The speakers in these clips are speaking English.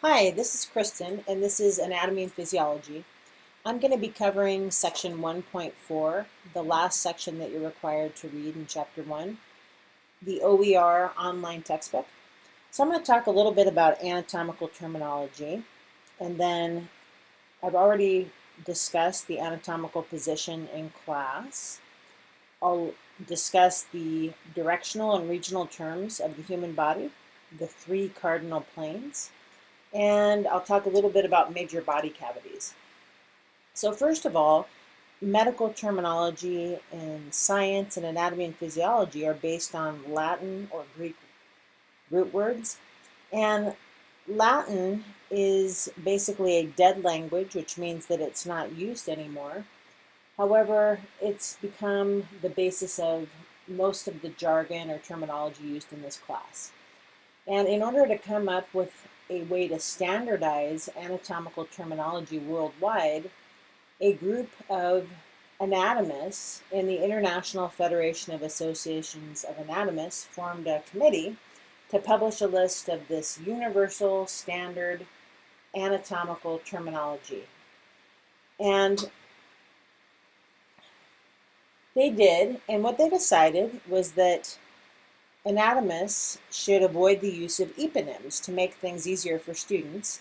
Hi, this is Kristen, and this is Anatomy and Physiology. I'm going to be covering section 1.4, the last section that you're required to read in chapter 1, the OER online textbook. So I'm going to talk a little bit about anatomical terminology, and then I've already discussed the anatomical position in class. I'll discuss the directional and regional terms of the human body, the 3 cardinal planes, and I'll talk a little bit about major body cavities. So first of all, medical terminology in science and anatomy and physiology are based on Latin or Greek root words. And Latin is basically a dead language, which means that it's not used anymore. However, it's become the basis of most of the jargon or terminology used in this class. And in order to come up with a way to standardize anatomical terminology worldwide, a group of anatomists in the International Federation of Associations of Anatomists formed a committee to publish a list of this universal standard anatomical terminology. And they did, and what they decided was that anatomists should avoid the use of eponyms to make things easier for students.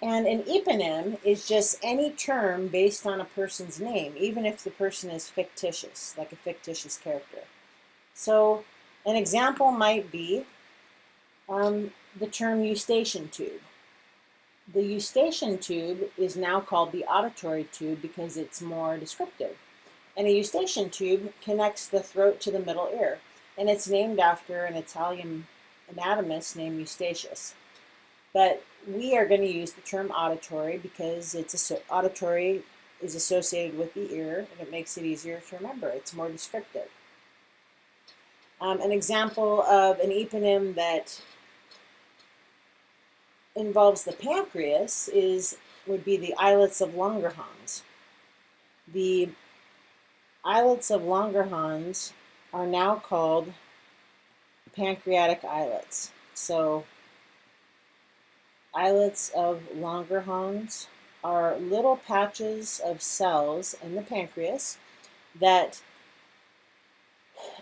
And an eponym is just any term based on a person's name, even if the person is fictitious, like a fictitious character. So an example might be the term Eustachian tube. The Eustachian tube is now called the auditory tube because it's more descriptive. And a Eustachian tube connects the throat to the middle ear, and it's named after an Italian anatomist named Eustachius. But we are going to use the term auditory because auditory is associated with the ear, and it makes it easier to remember. It's more descriptive. An example of an eponym that involves the pancreas would be the Islets of Langerhans. The Islets of Langerhans are now called pancreatic islets. So islets of Langerhans are little patches of cells in the pancreas that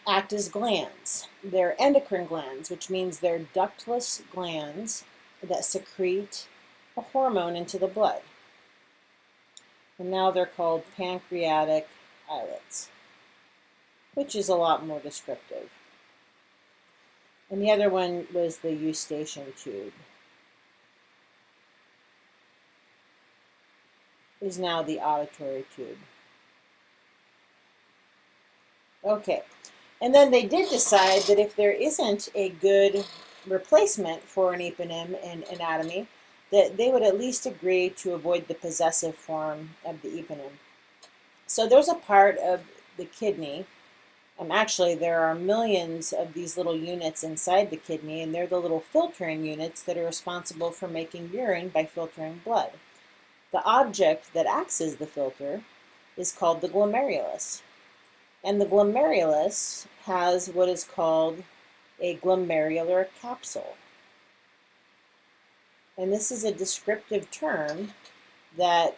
act as glands. They're endocrine glands, which means they're ductless glands that secrete a hormone into the blood. And now they're called pancreatic islets, which is a lot more descriptive. And the other one was the Eustachian tube. Is now the auditory tube. Okay, and then they did decide that if there isn't a good replacement for an eponym in anatomy, that they would at least agree to avoid the possessive form of the eponym. So there's a part of the kidney. Actually, there are millions of these little units inside the kidney, and they're the little filtering units that are responsible for making urine by filtering blood. The object that acts as the filter is called the glomerulus. And the glomerulus has what is called a glomerular capsule. And this is a descriptive term that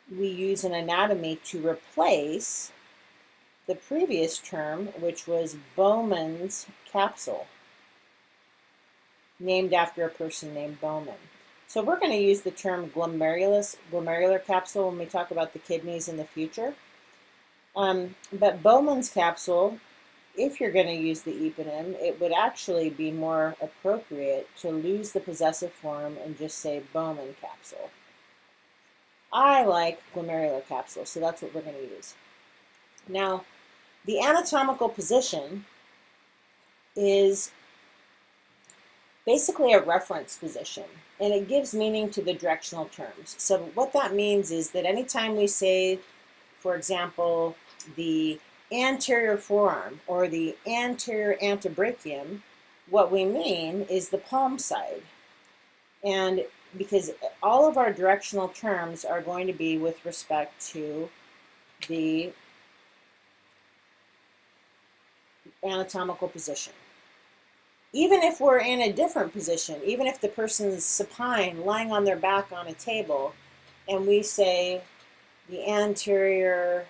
we use in anatomy to replace the previous term, which was Bowman's capsule, named after a person named Bowman. So we're going to use the term glomerular capsule when we talk about the kidneys in the future. But Bowman's capsule, if you're going to use the eponym, it would actually be more appropriate to lose the possessive form and just say Bowman capsule. I like glomerular capsule, so that's what we're going to use. Now, the anatomical position is basically a reference position, and it gives meaning to the directional terms. So what that means is that anytime we say, for example, the anterior forearm or the anterior antebrachium, what we mean is the palm side. And because all of our directional terms are going to be with respect to the anatomical position. Even if we're in a different position, even if the person's supine, lying on their back on a table, and we say the anterior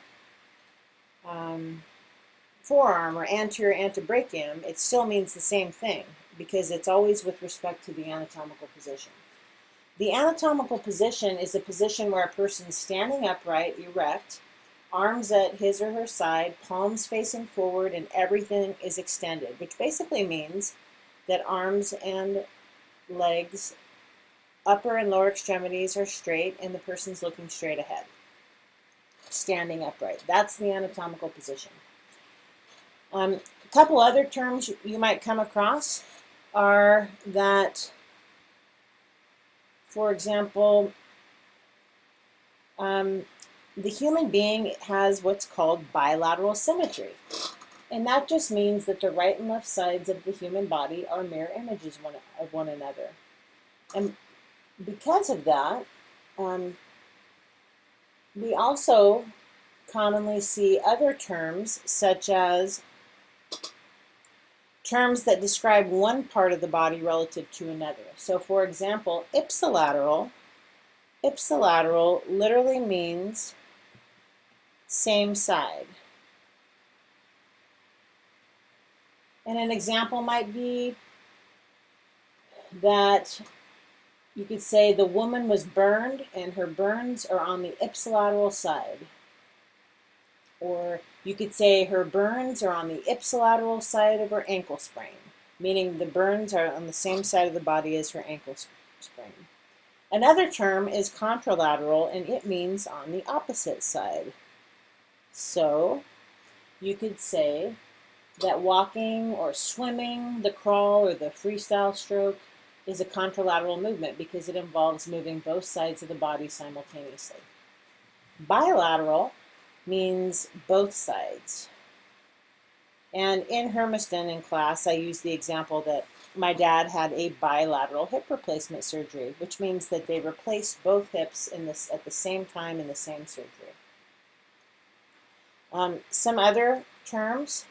forearm or anterior antebrachium, it still means the same thing because it's always with respect to the anatomical position. The anatomical position is a position where a person's standing upright, erect, arms at his or her side, palms facing forward, and everything is extended, which basically means that arms and legs, upper and lower extremities are straight and the person's looking straight ahead, standing upright. That's the anatomical position. A couple other terms you might come across are that, for example, the human being has what's called bilateral symmetry. And that just means that the right and left sides of the human body are mirror images of one another. And because of that, we also commonly see other terms, such as terms that describe one part of the body relative to another. So for example, Epsa Lateral literally means same side. And an example might be that you could say the woman was burned and her burns are on the Epsa Lateral side. Or you could say her burns are on the Epsa Lateral side of her ankle sprain, meaning the burns are on the same side of the body as her ankle sprain. Another term is contralateral, and it means on the opposite side. So you could say that walking or swimming, the crawl or the freestyle stroke is a contralateral movement because it involves moving both sides of the body simultaneously. Bilateral means both sides. And in Hermiston in class, I used the example that my dad had a bilateral hip replacement surgery, which means that they replaced both hips at the same time in the same surgery. Some other terms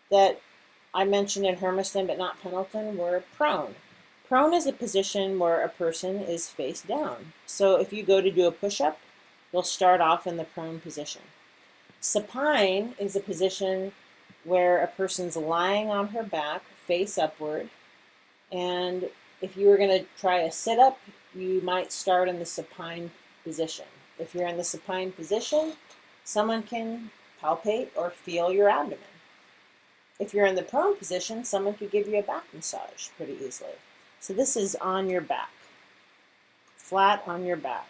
that I mentioned in Hermiston but not Pendleton were prone. Prone is a position where a person is face down. So if you go to do a push-up, you'll start off in the prone position. Supine is a position where a person's lying on her back, face upward, and if you were going to try a sit-up, you might start in the supine position. If you're in the supine position, someone can palpate or feel your abdomen. If you're in the prone position, someone could give you a back massage pretty easily. So this is on your back, flat on your back.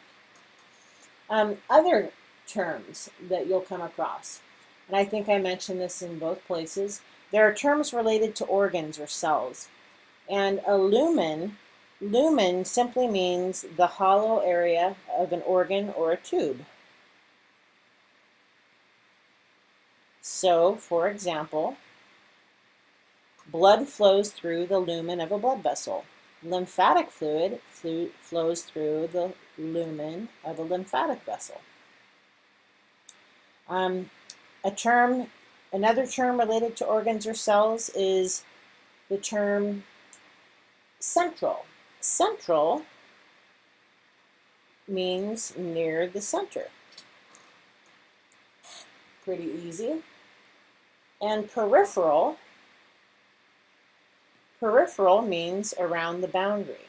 Other terms that you'll come across, and I think I mentioned this in both places, there are terms related to organs or cells. And a lumen simply means the hollow area of an organ or a tube. So, for example, blood flows through the lumen of a blood vessel. Lymphatic fluid flows through the lumen of a lymphatic vessel. Another term related to organs or cells is the term central. Central means near the center. Pretty easy. And peripheral means around the boundary.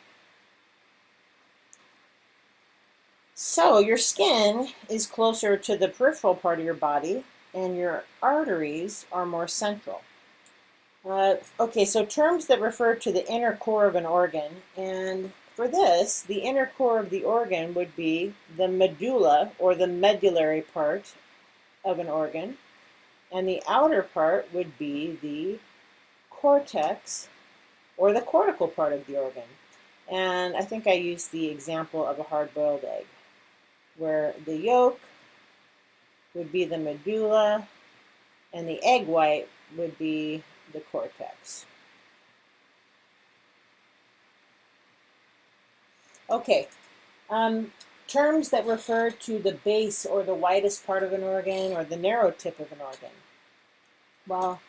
So your skin is closer to the peripheral part of your body, and your arteries are more central. Okay, so terms that refer to the inner core of an organ, and for this, the inner core of the organ would be the medulla, or the medullary part of an organ, and the outer part would be the cortex, or the cortical part of the organ. And I think I used the example of a hard-boiled egg, where the yolk would be the medulla, and the egg white would be the cortex. Okay, terms that refer to the base or the widest part of an organ or the narrow tip of an organ. Well,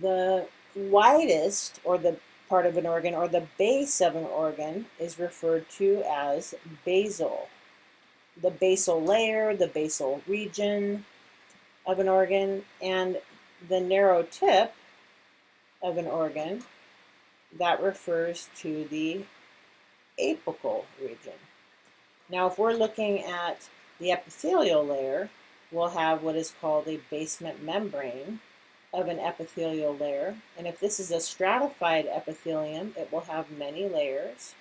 the widest, or the part of an organ, or the base of an organ, is referred to as basal. The basal layer, the basal region of an organ, and the narrow tip of an organ, that refers to the apical region. Now, if we're looking at the epithelial layer, we'll have what is called a basement membrane of an epithelial layer. And if this is a stratified epithelium, it will have many layers.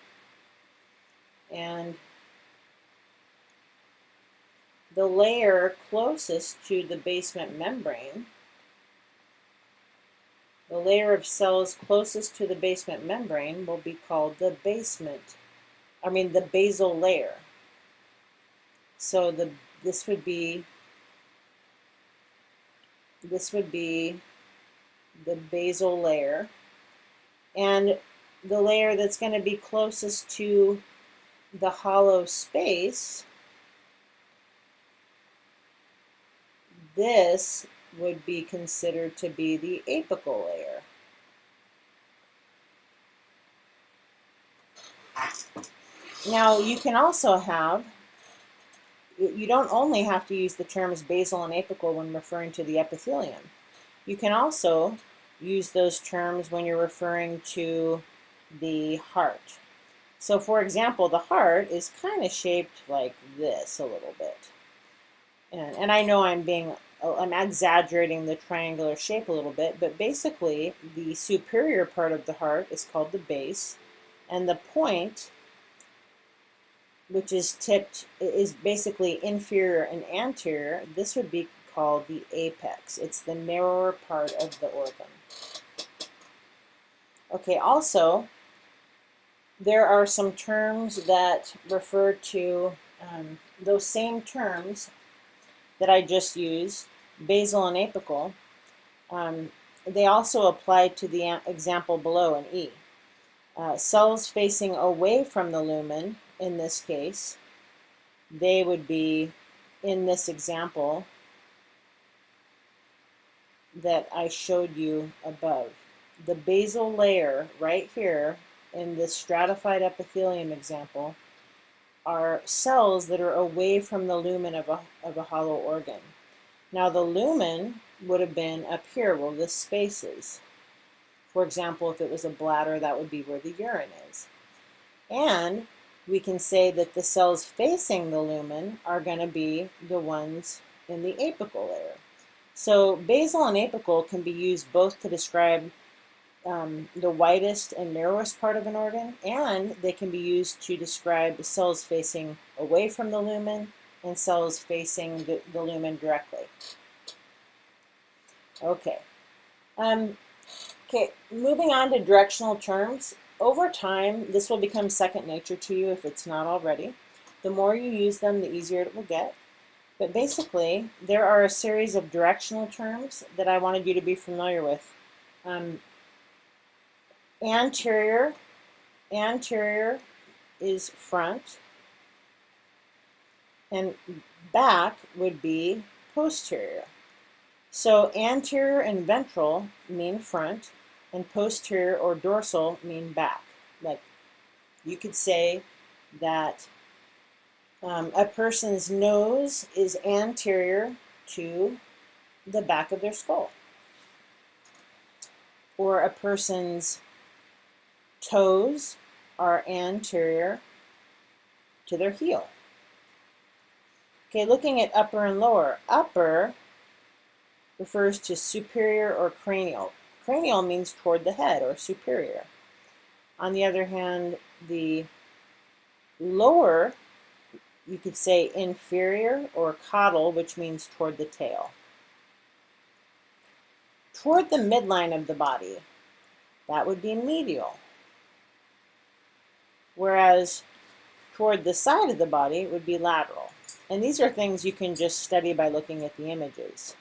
And the layer closest to the basement membrane, the layer of cells closest to the basement membrane, will be called the basal layer. So this would be the basal layer, and the layer that's going to be closest to the hollow space, this would be considered to be the apical layer. Now, you can also have, you don't only have to use the terms basal and apical when referring to the epithelium. You can also use those terms when you're referring to the heart. So, for example, the heart is kind of shaped like this a little bit. And I know I'm exaggerating the triangular shape a little bit, but basically the superior part of the heart is called the base, and the point, which is tipped, is basically inferior and anterior. This would be called the apex. It's the narrower part of the organ. Okay, also, there are some terms that refer to those same terms that I just used, basal and apical. They also apply to the example below in E. Cells facing away from the lumen, in this case, they would be, in this example that I showed you above. The basal layer right here in this stratified epithelium example are cells that are away from the lumen of a hollow organ. Now, the lumen would have been up here where this space is. For example, if it was a bladder, that would be where the urine is. And we can say that the cells facing the lumen are going to be the ones in the apical layer. So basal and apical can be used both to describe the widest and narrowest part of an organ, and they can be used to describe the cells facing away from the lumen and cells facing the lumen directly. Okay. Okay, moving on to directional terms. Over time, this will become second nature to you if it's not already. The more you use them, the easier it will get. But basically, there are a series of directional terms that I wanted you to be familiar with. Anterior is front, and back would be posterior. So anterior and ventral mean front, and posterior or dorsal mean back. Like, you could say that a person's nose is anterior to the back of their skull, or a person's toes are anterior to their heel. Okay, looking at upper and lower. Upper refers to superior or cranial. Cranial means toward the head or superior. On the other hand, the lower, you could say inferior or caudal, which means toward the tail. Toward the midline of the body, that would be medial. Whereas toward the side of the body would be lateral. And these are things you can just study by looking at the images.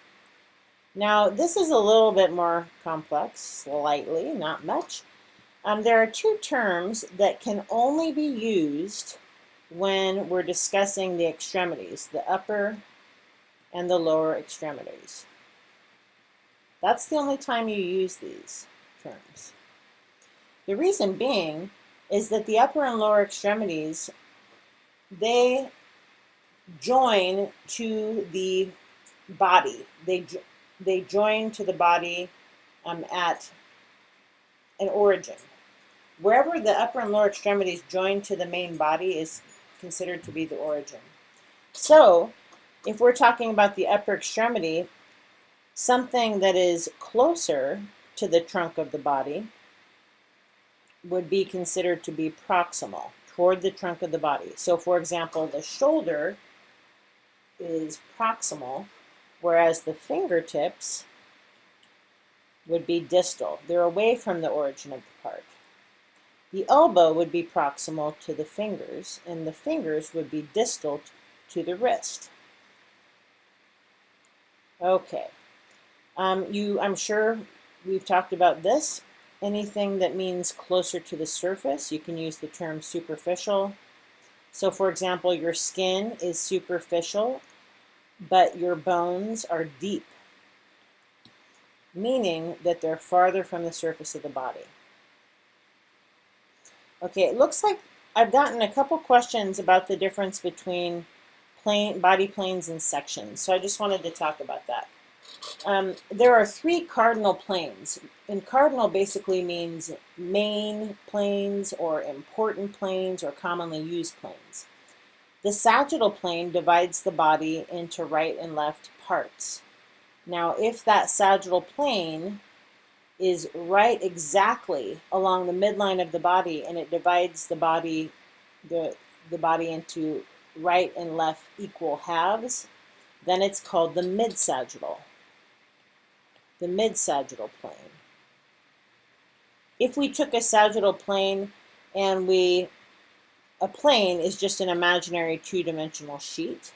Now, this is a little bit more complex, slightly, not much. There are two terms that can only be used when we're discussing the extremities, the upper and the lower extremities. That's the only time you use these terms. The reason being is that the upper and lower extremities, they join to the body. They join to the body at an origin. Wherever the upper and lower extremities join to the main body is considered to be the origin. So, if we're talking about the upper extremity, something that is closer to the trunk of the body would be considered to be proximal, toward the trunk of the body. So, for example, the shoulder is proximal, whereas the fingertips would be distal. They're away from the origin of the part. The elbow would be proximal to the fingers, and the fingers would be distal to the wrist. Okay. I'm sure we've talked about this. Anything that means closer to the surface, you can use the term superficial. So, for example, your skin is superficial, but your bones are deep, meaning that they're farther from the surface of the body. Okay, it looks like I've gotten a couple questions about the difference between body planes and sections, so I just wanted to talk about that. There are three cardinal planes, and cardinal basically means main planes or important planes or commonly used planes. The sagittal plane divides the body into right and left parts. Now, if that sagittal plane is right exactly along the midline of the body and it divides the body into right and left equal halves, then it's called the mid-sagittal plane. If we took a sagittal plane and a plane is just an imaginary two-dimensional sheet.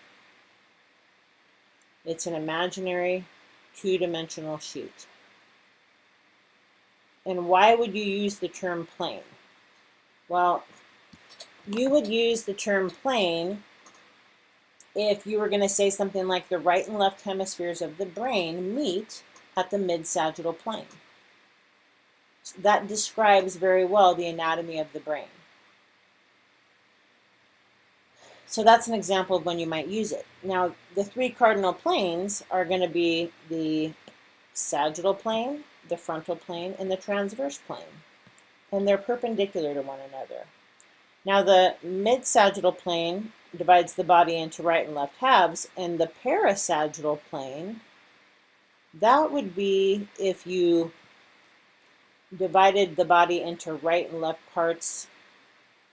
It's an imaginary two-dimensional sheet. And why would you use the term plane? Well, you would use the term plane if you were going to say something like the right and left hemispheres of the brain meet at the mid-sagittal plane. That describes very well the anatomy of the brain. So that's an example of when you might use it. Now, the three cardinal planes are going to be the sagittal plane, the frontal plane, and the transverse plane. And they're perpendicular to one another. Now, the mid-sagittal plane divides the body into right and left halves, and the parasagittal plane, that would be if you divided the body into right and left parts,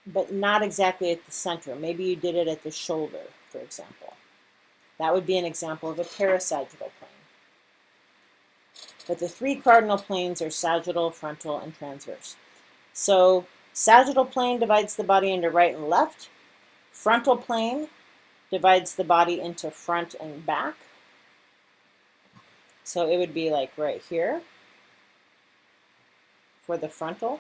but not exactly at the center. Maybe you did it at the shoulder, for example. That would be an example of a parasagittal plane. But the three cardinal planes are sagittal, frontal, and transverse. So sagittal plane divides the body into right and left. Frontal plane divides the body into front and back. So it would be like right here for the frontal.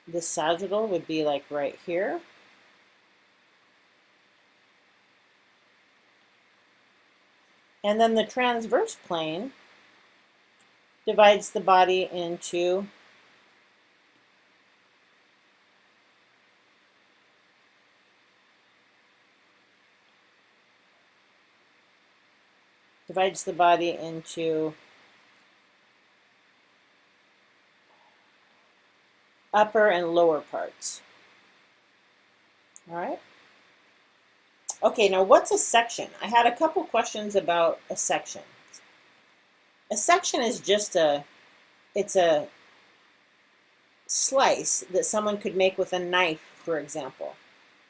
The sagittal would be like right here. And then the transverse plane divides the body into upper and lower parts. All right. Okay, now what's a section? I had a couple questions about a section. A section is just it's a slice that someone could make with a knife, for example.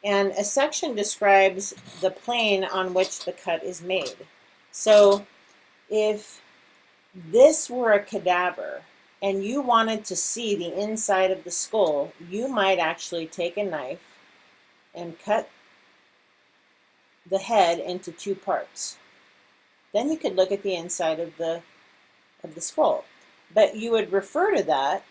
And a section describes the plane on which the cut is made. So if this were a cadaver and you wanted to see the inside of the skull, you might actually take a knife and cut the head into two parts. Then you could look at the inside of the skull. But you would refer to that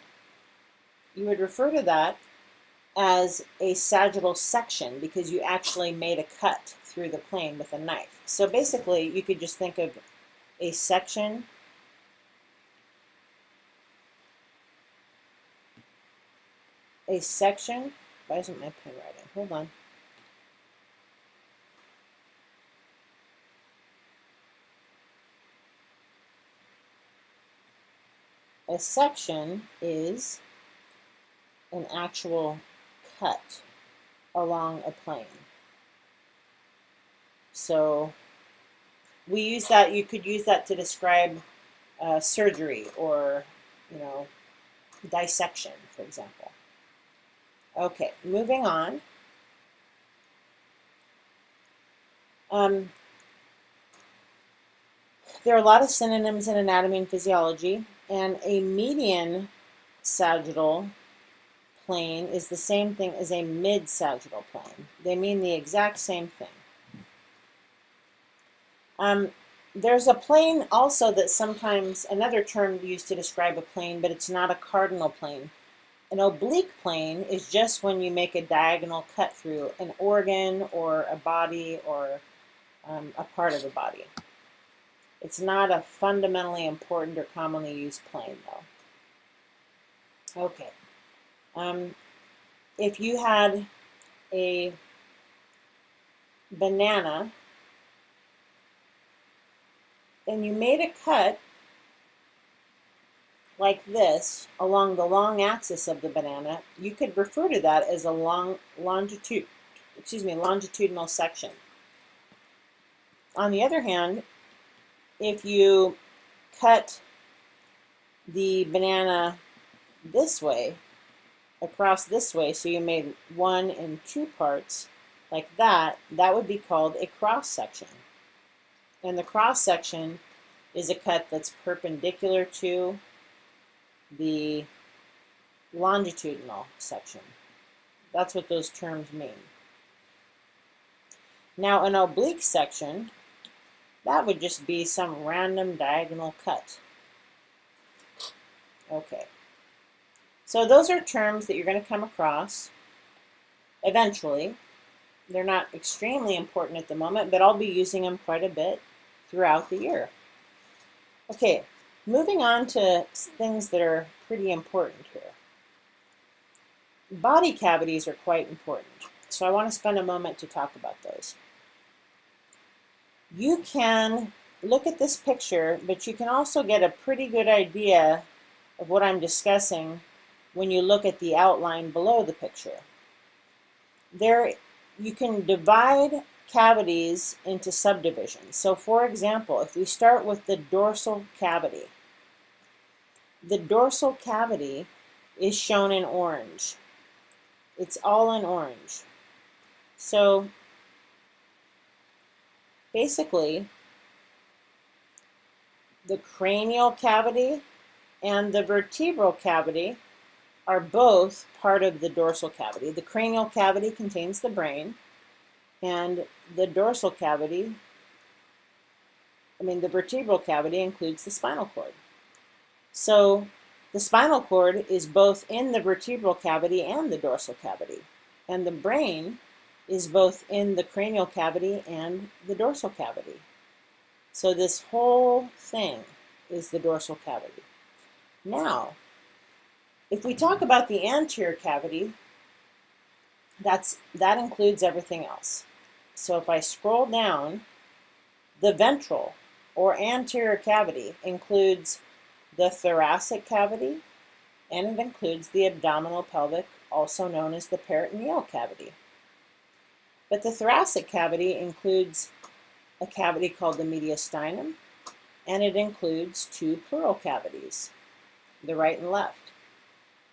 as a sagittal section because you actually made a cut through the plane with a knife. So basically, you could just think of a section why isn't my pen writing? Hold on. A section is an actual cut along a plane. So we use that, you could use that to describe surgery or, dissection, for example. Okay, moving on. There are a lot of synonyms in anatomy and physiology, and a median sagittal plane is the same thing as a mid-sagittal plane. They mean the exact same thing. There's a plane also that sometimes, another term used to describe a plane, but it's not a cardinal plane. An oblique plane is just when you make a diagonal cut through an organ or a body or a part of the body. It's not a fundamentally important or commonly used plane, though. Okay. If you had a banana and you made a cut like this along the long axis of the banana, you could refer to that as a longitudinal section. On the other hand, if you cut the banana this way, across this way, so you made 1 and 2 parts like that, that would be called a cross section. And the cross section is a cut that's perpendicular to the longitudinal section. That's what those terms mean. Now, an oblique section, that would just be some random diagonal cut. Okay. So those are terms that you're going to come across eventually. They're not extremely important at the moment, but I'll be using them quite a bit throughout the year. Okay, moving on to things that are pretty important here. Body cavities are quite important, so I want to spend a moment to talk about those. You can look at this picture, but you can also get a pretty good idea of what I'm discussing when you look at the outline below the picture. There, you can divide cavities into subdivisions. So for example, if we start with the dorsal cavity, the dorsal cavity is shown in orange. It's all in orange. So basically, the cranial cavity and the vertebral cavity are both part of the dorsal cavity. The cranial cavity contains the brain, and the dorsal cavity, the vertebral cavity includes the spinal cord. So the spinal cord is both in the vertebral cavity and the dorsal cavity, and the brain is both in the cranial cavity and the dorsal cavity. So this whole thing is the dorsal cavity. Now, if we talk about the anterior cavity, that includes everything else. So if I scroll down, the ventral or anterior cavity includes the thoracic cavity, and it includes the abdominal pelvic, also known as the peritoneal cavity. But the thoracic cavity includes a cavity called the mediastinum, and it includes 2 pleural cavities, the right and left.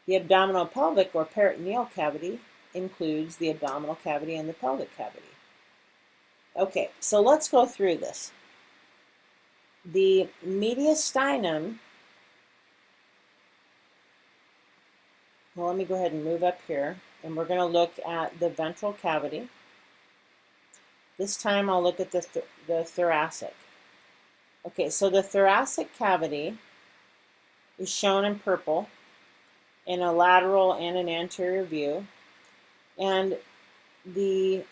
The abdominal pelvic or peritoneal cavity includes the abdominal cavity and the pelvic cavity. Okay, so let's go through this. The mediastinum, well, let me go ahead and move up here, and we're going to look at the ventral cavity. This time I'll look at the thoracic. Okay, so the thoracic cavity is shown in purple in a lateral and an anterior view, and the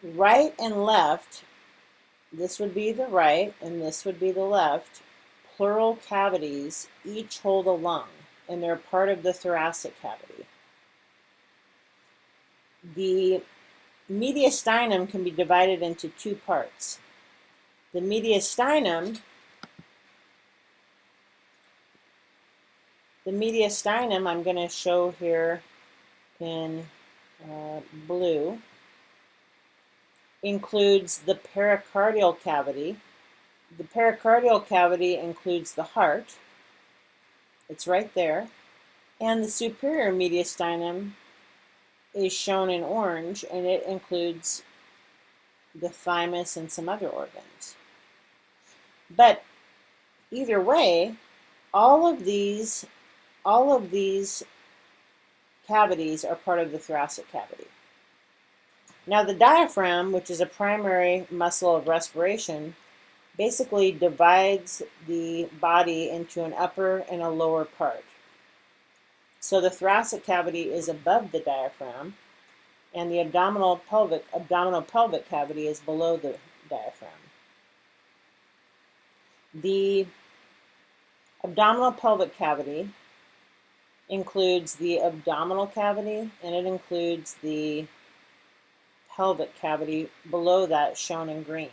right and left this would be the right and this would be the left, pleural cavities each hold a lung, and they're part of the thoracic cavity. The mediastinum can be divided into two parts. The mediastinum I'm going to show here in blue, includes the pericardial cavity. The pericardial cavity includes the heart. It's right there. And the superior mediastinum is shown in orange, and it includes the thymus and some other organs. But either way, all of these cavities are part of the thoracic cavity. Now the diaphragm, which is a primary muscle of respiration, basically divides the body into an upper and a lower part. So the thoracic cavity is above the diaphragm, and the abdominal pelvic cavity is below the diaphragm. The abdominal pelvic cavity includes the abdominal cavity, and it includes the pelvic cavity below that, shown in green.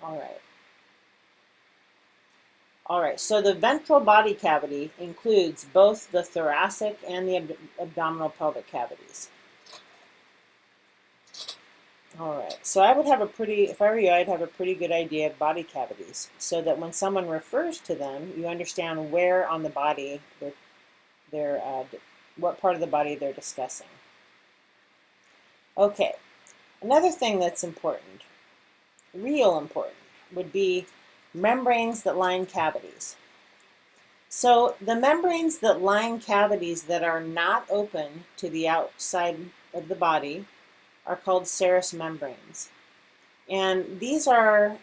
All right, so the ventral body cavity includes both the thoracic and the abdominal pelvic cavities. All right, so I would have if I were you, I'd have a pretty good idea of body cavities, so that when someone refers to them, you understand where on the body what part of the body they're discussing. Okay, another thing that's important, real important, would be membranes that line cavities. So the membranes that line cavities that are not open to the outside of the body are called serous membranes. And these are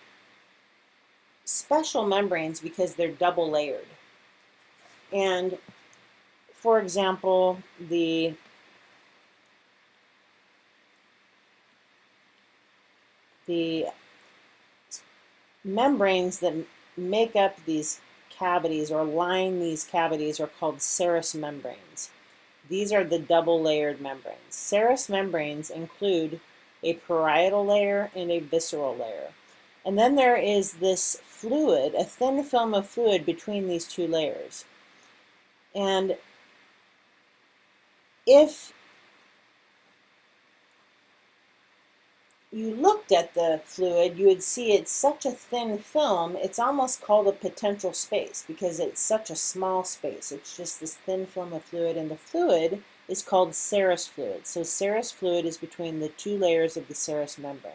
special membranes because they're double layered. And for example, the membranes that make up these cavities or line these cavities are called serous membranes. These are the double layered membranes. Serous membranes include a parietal layer and a visceral layer. And then there is this fluid, a thin film of fluid between these two layers. And if you looked at the fluid, you would see it's such a thin film, it's almost called a potential space because it's such a small space. It's just this thin film of fluid, and the fluid is called serous fluid. So serous fluid is between the two layers of the serous membrane.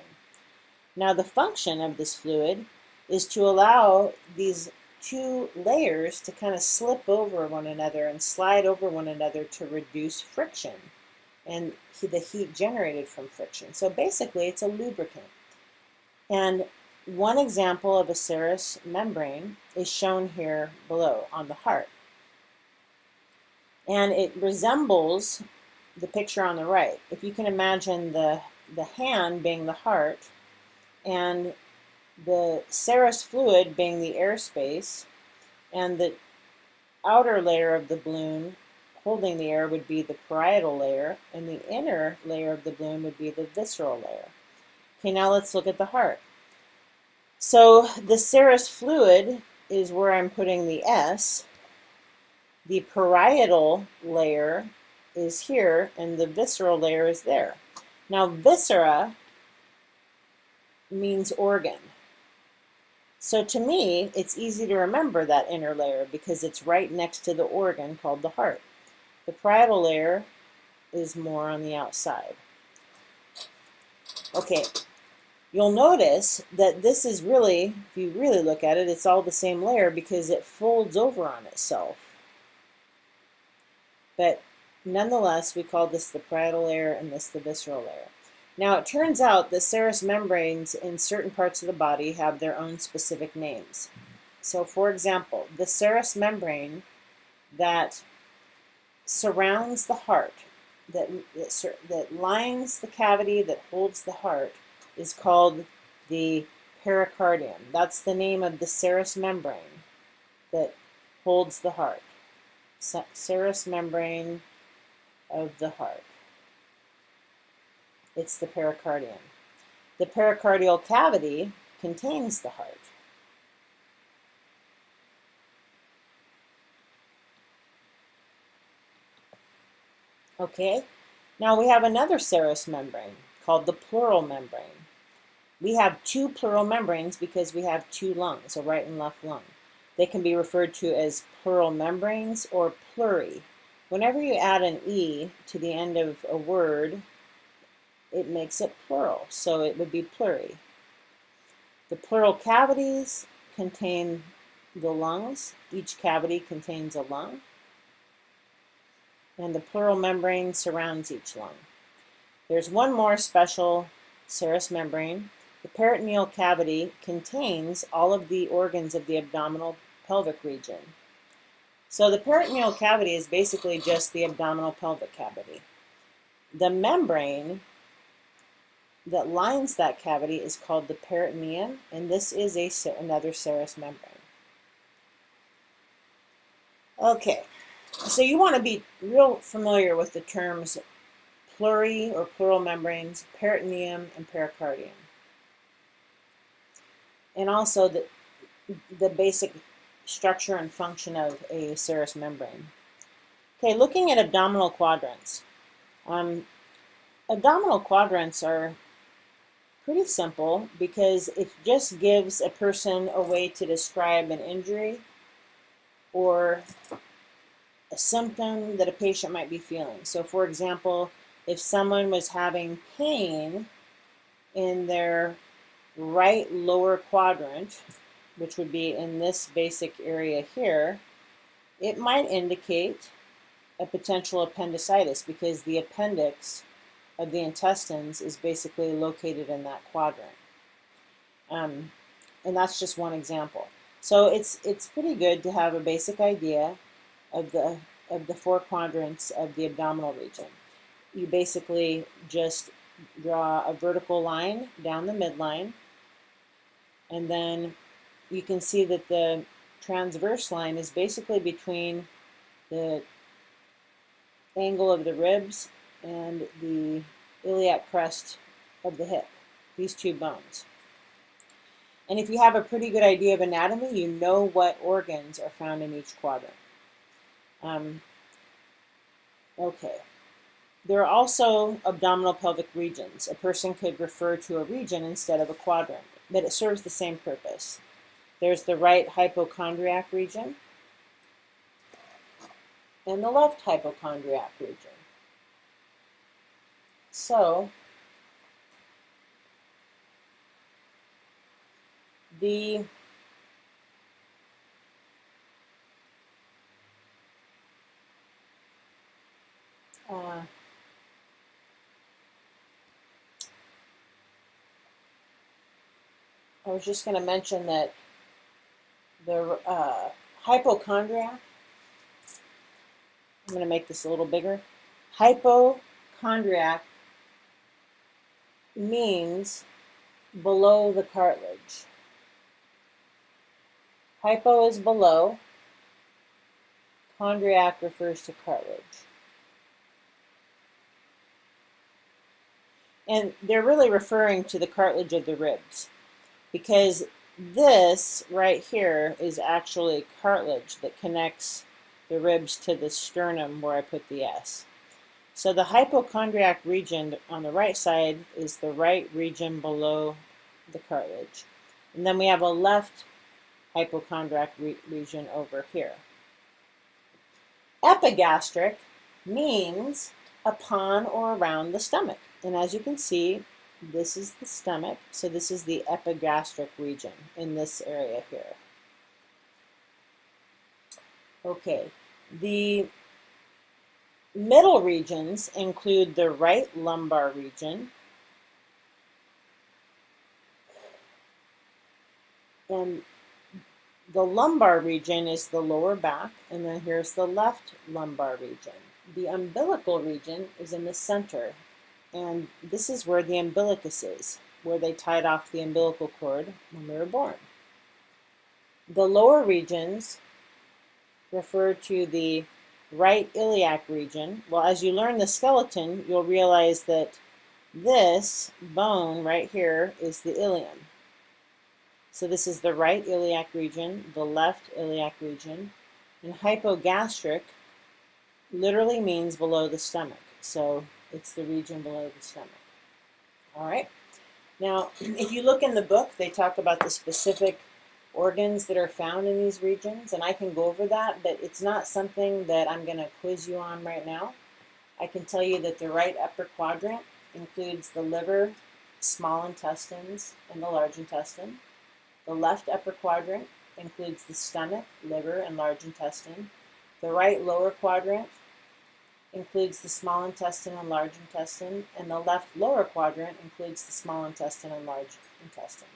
Now the function of this fluid is to allow these two layers to kind of slip over one another and slide over one another to reduce friction and the heat generated from friction. So basically it's a lubricant. And one example of a serous membrane is shown here below on the heart. And it resembles the picture on the right. If you can imagine the hand being the heart and the serous fluid being the airspace, and the outer layer of the balloon holding the air would be the parietal layer, and the inner layer of the balloon would be the visceral layer. Okay, now let's look at the heart. So the serous fluid is where I'm putting the S. The parietal layer is here, and the visceral layer is there. Now viscera means organ. So to me, it's easy to remember that inner layer because it's right next to the organ called the heart. The parietal layer is more on the outside. Okay, you'll notice that this is really, if you really look at it, it's all the same layer because it folds over on itself. But nonetheless, we call this the parietal layer and this the visceral layer. Now it turns out that serous membranes in certain parts of the body have their own specific names. So for example, the serous membrane that surrounds the heart, that lines the cavity that holds the heart, is called the pericardium. That's the name of the serous membrane that holds the heart. Serous membrane of the heart. It's the pericardium. The pericardial cavity contains the heart. Okay, now we have another serous membrane called the pleural membrane. We have two pleural membranes because we have two lungs, a right and left lung. They can be referred to as pleural membranes or pleuri. Whenever you add an E to the end of a word, it makes it plural, so it would be pleuri. The pleural cavities contain the lungs. Each cavity contains a lung. And the pleural membrane surrounds each lung. There's one more special serous membrane. The peritoneal cavity contains all of the organs of the abdominal pelvic region. So the peritoneal cavity is basically just the abdominal pelvic cavity. The membrane that lines that cavity is called the peritoneum, and this is another serous membrane. Okay, so you want to be real familiar with the terms pleuri or pleural membranes, peritoneum, and pericardium. And also the basic structure and function of a serous membrane. Okay, looking at abdominal quadrants. Abdominal quadrants are pretty simple because it just gives a person a way to describe an injury or a symptom that a patient might be feeling. So for example, if someone was having pain in their right lower quadrant, which would be in this basic area here, it might indicate a potential appendicitis because the appendix of the intestines is basically located in that quadrant. And that's just one example. So it's pretty good to have a basic idea of the four quadrants of the abdominal region. You basically just draw a vertical line down the midline, and then you can see that the transverse line is basically between the angle of the ribs and the iliac crest of the hip, these two bones. And if you have a pretty good idea of anatomy, you know what organs are found in each quadrant. Okay. There are also abdominal pelvic regions. A person could refer to a region instead of a quadrant, but it serves the same purpose. There's the right hypochondriac region and the left hypochondriac region. So, I was just going to mention that the hypochondriac, I'm going to make this a little bigger. Hypochondriac means below the cartilage. Hypo is below. Chondriac refers to cartilage. And they're really referring to the cartilage of the ribs, because this right here is actually cartilage that connects the ribs to the sternum where I put the S. So the hypochondriac region on the right side is the right region below the cartilage. And then we have a left hypochondriac region over here. Epigastric means upon or around the stomach. And as you can see, this is the stomach, so this is the epigastric region in this area here. Okay, the middle regions include the right lumbar region, and the lumbar region is the lower back, and then here's the left lumbar region. The umbilical region is in the center, and this is where the umbilicus is. where they tied off the umbilical cord when we were born. The lower regions refer to the right iliac region. Well, as you learn the skeleton, you'll realize that this bone right here is the ilium. So this is the right iliac region, the left iliac region, and hypogastric literally means below the stomach. So it's the region below the stomach. All right. Now, if you look in the book, they talk about the specific organs that are found in these regions, and I can go over that, but it's not something that I'm going to quiz you on right now. I can tell you that the right upper quadrant includes the liver, small intestines, and the large intestine. The left upper quadrant includes the stomach, liver, and large intestine. The right lower quadrant includes the small intestine and large intestine, and the left lower quadrant includes the small intestine and large intestine.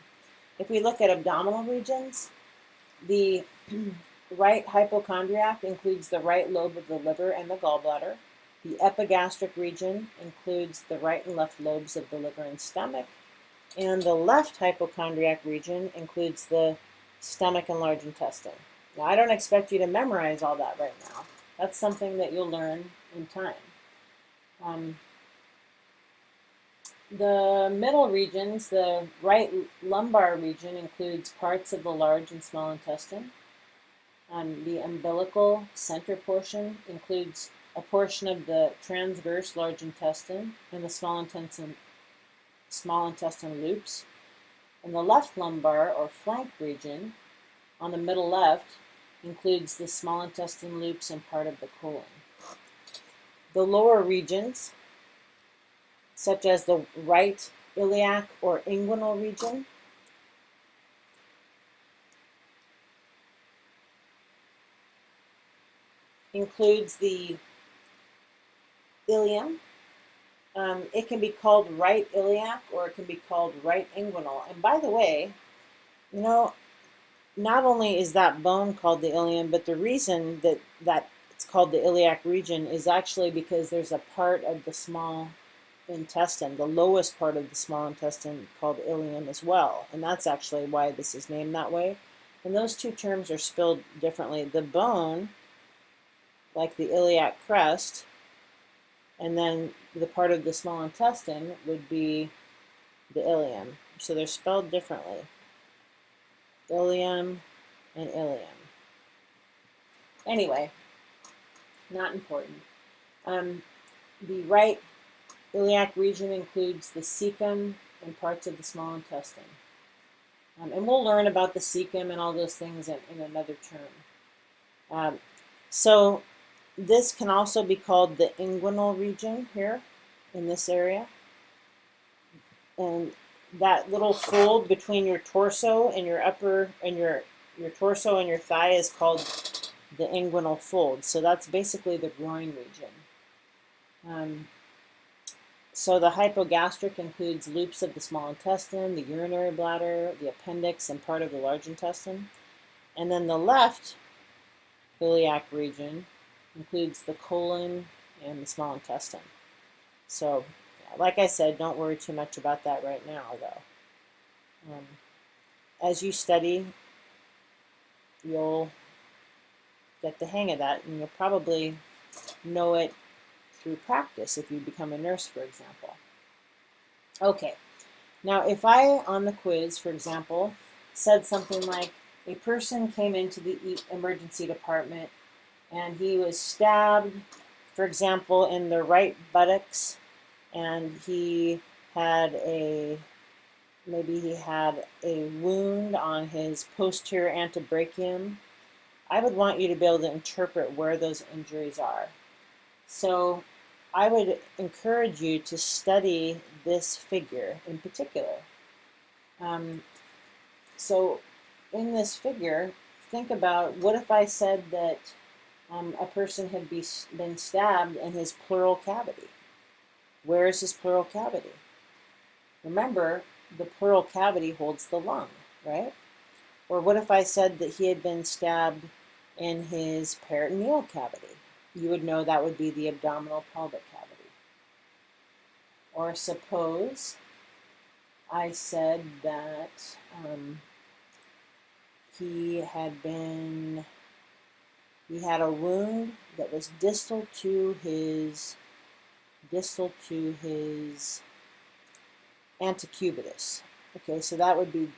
If we look at abdominal regions, the right hypochondriac includes the right lobe of the liver and the gallbladder. The epigastric region includes the right and left lobes of the liver and stomach. And the left hypochondriac region includes the stomach and large intestine. Now, I don't expect you to memorize all that right now. That's something that you'll learn in time. The middle regions, the right lumbar region includes parts of the large and small intestine. The umbilical center portion includes a portion of the transverse large intestine and the small intestine loops. And the left lumbar or flank region on the middle left includes the small intestine loops and part of the colon. The lower regions, such as the right iliac or inguinal region, includes the ilium. It can be called right iliac or it can be called right inguinal. And by the way, you know, not only is that bone called the ilium, but the reason that it's called the iliac region is actually because there's a part of the small intestine, the lowest part of the small intestine, called ilium as well. And that's actually why this is named that way. And those two terms are spelled differently. The bone, like the iliac crest, and then the part of the small intestine would be the ilium. So they're spelled differently. Ilium and ilium. Anyway, not important. The right iliac region includes the cecum and parts of the small intestine. And we'll learn about the cecum and all those things in another term. So this can also be called the inguinal region here in this area. And that little fold between your torso and your upper and your torso and your thigh is called the inguinal fold. So that's basically the groin region. So the hypogastric includes loops of the small intestine, the urinary bladder, the appendix, and part of the large intestine. And then the left iliac region includes the colon and the small intestine. So, like I said, don't worry too much about that right now, though. As you study, you'll get the hang of that, and you'll probably know it through practice if you become a nurse, for example. Okay, now if I, on the quiz, for example, said something like, a person came into the emergency department and he was stabbed, for example, in the right buttocks, and he had maybe he had a wound on his posterior antebrachium, I would want you to be able to interpret where those injuries are. So I would encourage you to study this figure in particular. So in this figure, think about, what if I said that a person had been stabbed in his pleural cavity? Where is his pleural cavity? Remember, the pleural cavity holds the lung, right? Or what if I said that he had been stabbed in his peritoneal cavity? You would know that would be the abdominal pelvic cavity. Or suppose I said that he had a wound that was distal to his antecubitus. Okay, so that would be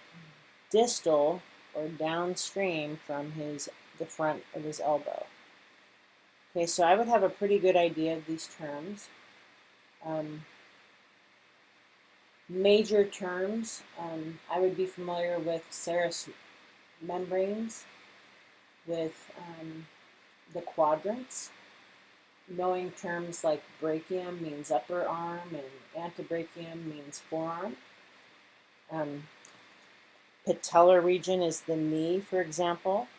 distal or downstream from the front of his elbow. Okay, so I would have a pretty good idea of these terms. Major terms, I would be familiar with serous membranes, with the quadrants. Knowing terms like brachium means upper arm and antebrachium means forearm. Patellar region is the knee, for example,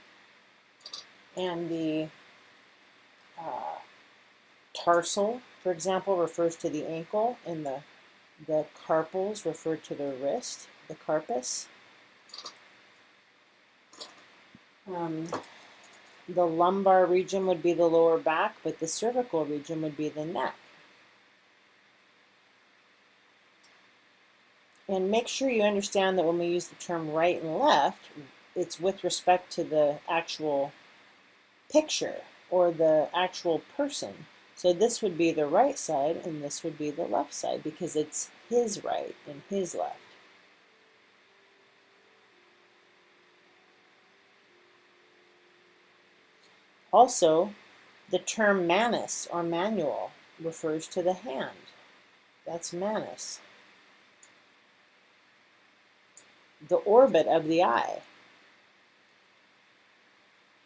and the tarsal, for example, refers to the ankle, and the carpals refer to the wrist, the carpus. The lumbar region would be the lower back, but the cervical region would be the neck. And make sure you understand that when we use the term right and left, it's with respect to the actual picture or the actual person. So this would be the right side and this would be the left side because it's his right and his left. Also, the term manus or manual refers to the hand. That's manus. The orbit of the eye.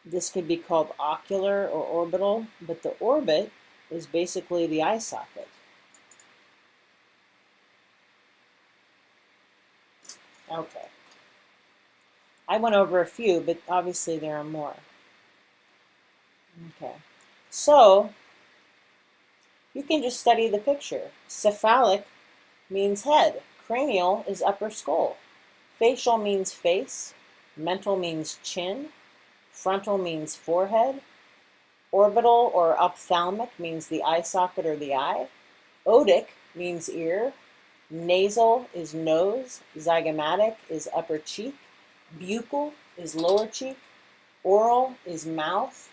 This could be called ocular or orbital, but the orbit is basically the eye socket. Okay. I went over a few, but obviously there are more. Okay. So, you can just study the picture. Cephalic means head. Cranial is upper skull. Facial means face. Mental means chin. Frontal means forehead. Orbital or ophthalmic means the eye socket or the eye. Otic means ear. Nasal is nose. Zygomatic is upper cheek. Buccal is lower cheek. Oral is mouth.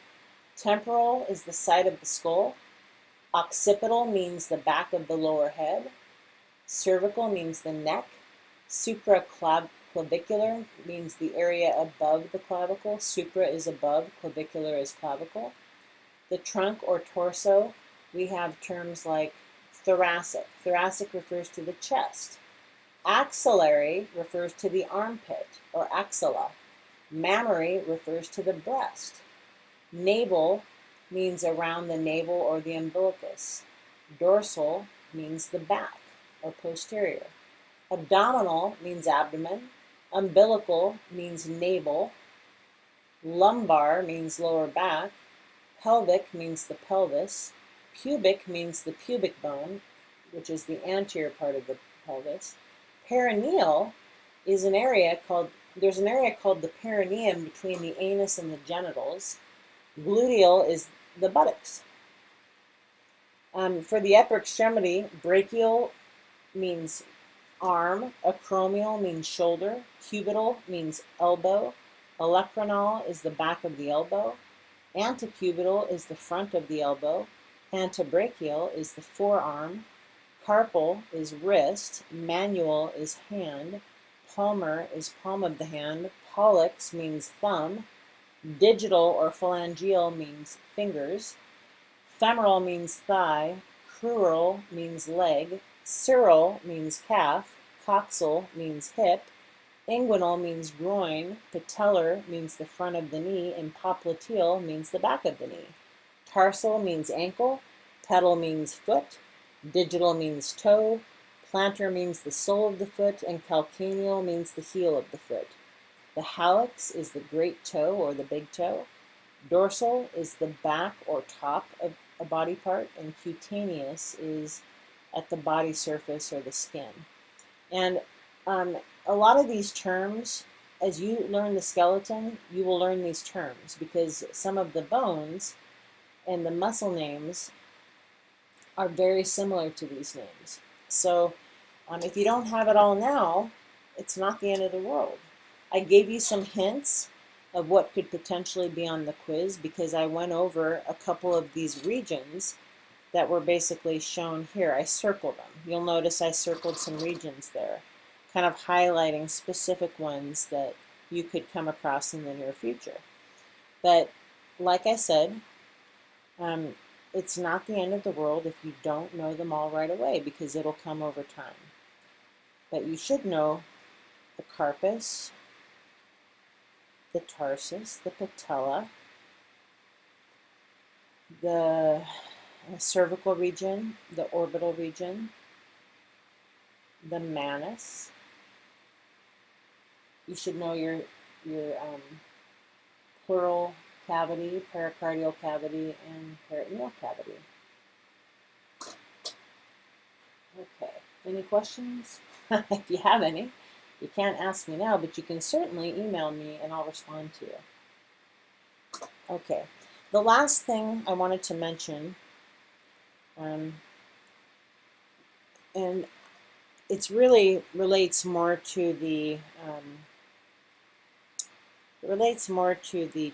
Temporal is the side of the skull. Occipital means the back of the lower head. Cervical means the neck. Supraclavicular means the area above the clavicle. Supra is above, clavicular is clavicle. The trunk or torso, we have terms like thoracic. Thoracic refers to the chest. Axillary refers to the armpit or axilla. Mammary refers to the breast. Navel means around the navel or the umbilicus. Dorsal means the back or posterior. Abdominal means abdomen. Umbilical means navel. Lumbar means lower back. Pelvic means the pelvis. Pubic means the pubic bone, which is the anterior part of the pelvis. Perineal is there's an area called the perineum between the anus and the genitals. Gluteal is the buttocks. For the upper extremity, brachial means arm, acromial means shoulder, cubital means elbow, olecranon is the back of the elbow, antecubital is the front of the elbow, antebrachial is the forearm, carpal is wrist, manual is hand, palmar is palm of the hand, hallux means thumb, digital or phalangeal means fingers, femoral means thigh, crural means leg, sural means calf, coxal means hip, inguinal means groin, patellar means the front of the knee, and popliteal means the back of the knee. Tarsal means ankle, pedal means foot, digital means toe, plantar means the sole of the foot, and calcaneal means the heel of the foot. The hallux is the great toe or the big toe. Dorsal is the back or top of a body part, and cutaneous is at the body surface or the skin. And a lot of these terms, as you learn the skeleton, you will learn these terms because some of the bones and the muscle names are very similar to these names. So If you don't have it all now, it's not the end of the world. I gave you some hints of what could potentially be on the quiz because I went over a couple of these regions that were basically shown here. I circled them. You'll notice I circled some regions there, kind of highlighting specific ones that you could come across in the near future. But like I said, it's not the end of the world if you don't know them all right away because it'll come over time. But you should know the carpus, the tarsus, the patella, the cervical region, the orbital region, the manus. You should know your pleural cavity, pericardial cavity, and peritoneal cavity. Okay, any questions? If you have any, you can't ask me now, but you can certainly email me and I'll respond to you. Okay, the last thing I wanted to mention, and it really relates more to the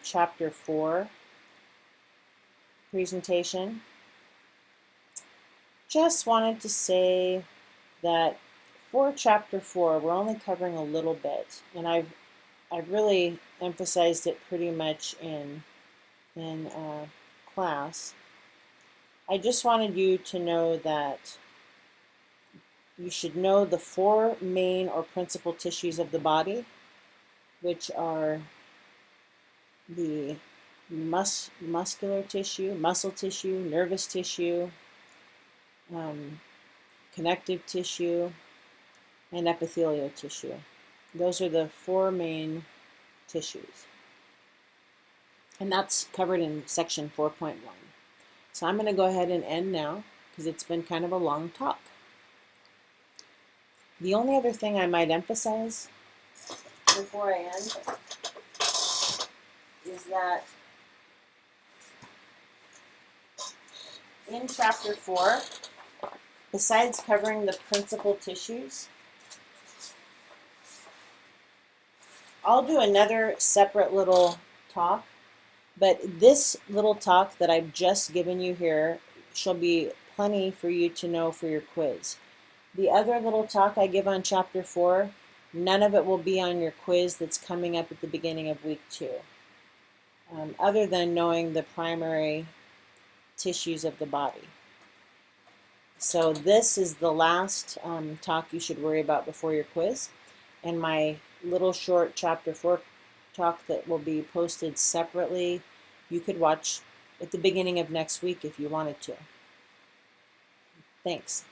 Chapter 4 presentation. Just wanted to say that for Chapter 4, we're only covering a little bit, and I've really emphasized it pretty much in class. I just wanted you to know that you should know the 4 main or principal tissues of the body, which are the muscular tissue, muscle tissue, nervous tissue, connective tissue, and epithelial tissue. Those are the 4 main tissues. And that's covered in section 4.1. So I'm going to go ahead and end now because it's been kind of a long talk. The only other thing I might emphasize before I end is that in Chapter 4, besides covering the principal tissues, I'll do another separate little talk, but this little talk that I've just given you here shall be plenty for you to know for your quiz. The other little talk I give on Chapter 4, none of it will be on your quiz that's coming up at the beginning of week 2, other than knowing the primary tissues of the body. So this is the last talk you should worry about before your quiz, and my little short Chapter 4 talk that will be posted separately, you could watch at the beginning of next week if you wanted to. Thanks.